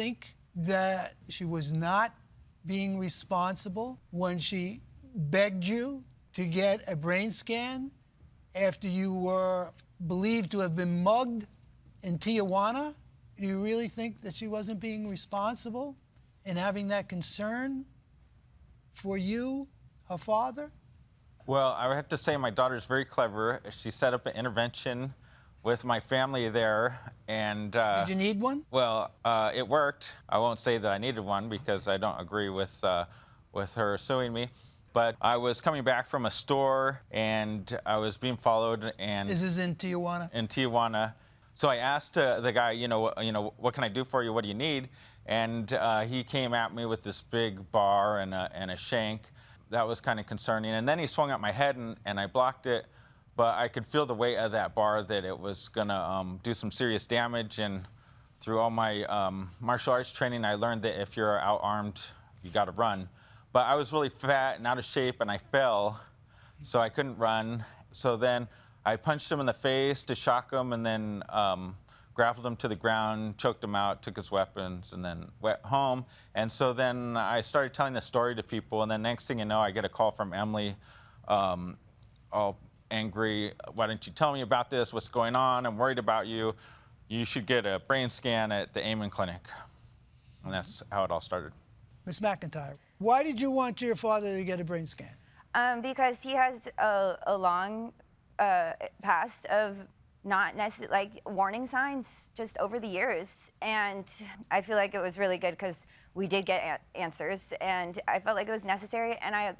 think that she was not being responsible when she begged you to get a brain scan after you were believed to have been mugged in Tijuana? Do you really think that she wasn't being responsible in having that concern for you, her father? Well, I would have to say my daughter's very clever. She set up an intervention with my family there, and Did you need one? well, it worked. I won't say that I needed one because I don't agree with her suing me. But I was coming back from a store, and I was being followed. And This is in Tijuana? In Tijuana. So I asked the guy, what can I do for you? What do you need? And he came at me with this big bar and a shank. That was kind of concerning. And then he swung at my head, and I blocked it. But I could feel the weight of that bar, that it was gonna do some serious damage. And through all my martial arts training, I learned that if you're out-armed, you gotta run. But I was really fat and out of shape, and I fell, so I couldn't run. So then I punched him in the face to shock him, and then grappled him to the ground, choked him out, took his weapons, and then went home. And so then I started telling the story to people, and then next thing you know, I get a call from Emily, all angry. Why didn't you tell me about this? What's going on? I'm worried about you. You should get a brain scan at the Amen Clinic. And that's how it all started. Ms. McIntyre, why did you want your father to get a brain scan? Because he has a long past of not necessarily, like, warning signs just over the years. And I feel like it was really good because we did get answers, and I felt like it was necessary, and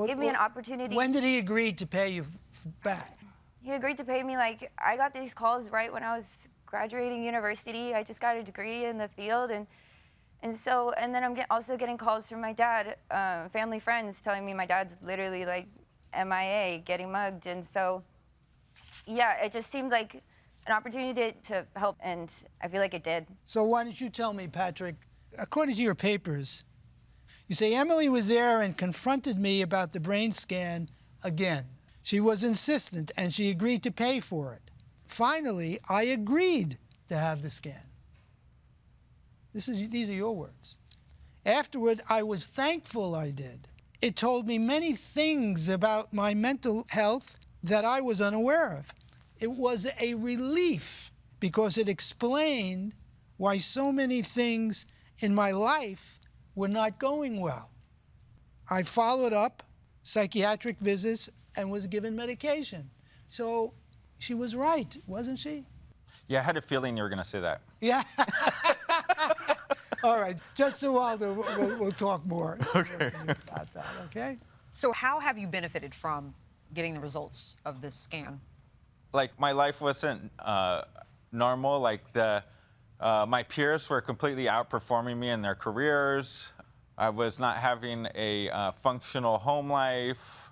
gave me an opportunity. When did he agree to pay you back? He agreed to pay me, like, I got these calls right when I was graduating university. I just got a degree in the field, and then I'm also getting calls from my dad, family friends telling me my dad's literally, like, MIA, getting mugged. And so, yeah, it just seemed like an opportunity to help, and I feel like it did. So why don't you tell me, Patrick, according to your papers, you say Emily was there and confronted me about the brain scan again. She was insistent, and she agreed to pay for it. Finally, I agreed to have the scan. These are your words. Afterward, I was thankful I did. It told me many things about my mental health that I was unaware of. It was a relief because it explained why so many things in my life were not going well. I followed up psychiatric visits and was given medication. So she was right, wasn't she? Yeah, I had a feeling you were gonna say that. Yeah. All right, just so we'll talk more about that, okay? So how have you benefited from getting the results of this scan? Like, my life wasn't normal. Like, my peers were completely outperforming me in their careers. I was not having a functional home life.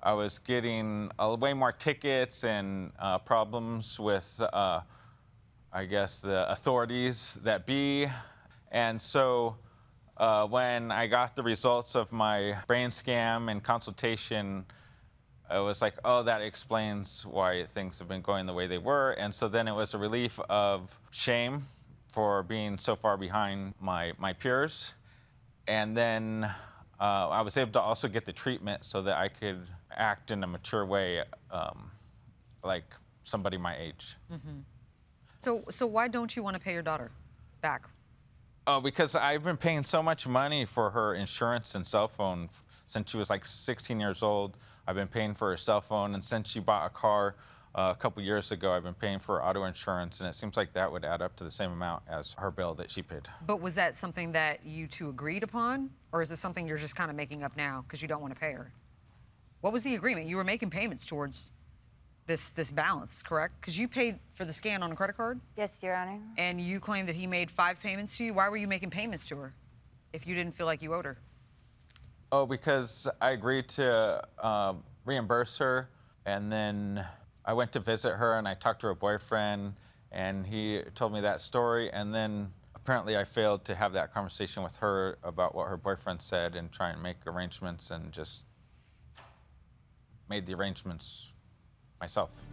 I was getting way more tickets and problems with, I guess, the authorities that be. And so when I got the results of my brain scan and consultation, it was like, oh, that explains why things have been going the way they were. And so then it was a relief of shame for being so far behind my peers. And then I was able to also get the treatment so that I could act in a mature way, like somebody my age. Mm-hmm. So why don't you want to pay your daughter back? Oh, because I've been paying so much money for her insurance and cell phone since she was like 16 years old. I've been paying for her cell phone, and since she bought a car a couple years ago, I've been paying for auto insurance, and it seems like that would add up to the same amount as her bill that she paid. But was that something that you two agreed upon, or is this something you're just kind of making up now because you don't want to pay her? What was the agreement? You were making payments towards this balance, correct? Because you paid for the scan on a credit card? Yes, Your Honor. And you claimed that he made 5 payments to you. Why were you making payments to her if you didn't feel like you owed her? Oh, because I agreed to reimburse her, and then I went to visit her, and I talked to her boyfriend, and he told me that story, and then apparently I failed to have that conversation with her about what her boyfriend said and try and make arrangements, and just made the arrangements myself.